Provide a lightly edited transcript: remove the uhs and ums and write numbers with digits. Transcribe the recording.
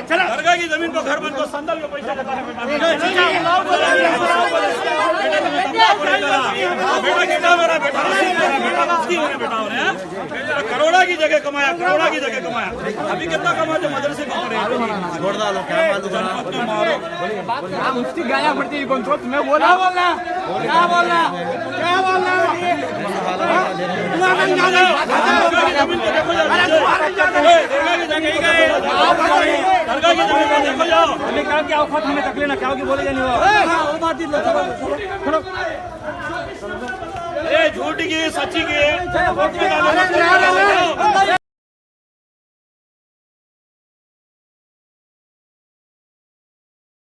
दरगाह की जमीन को घर बन को संदल को पैसा देता है बेटा कितना मेरा बेटा बेटा करोड़ा की जगह कमाया अभी कितना कमाते मदरसे को उसकी गाया पड़ती है मैं बोला क्या औखत हमें तकलीफ ना क्या होगी बोले जाने झूठ की सच्ची की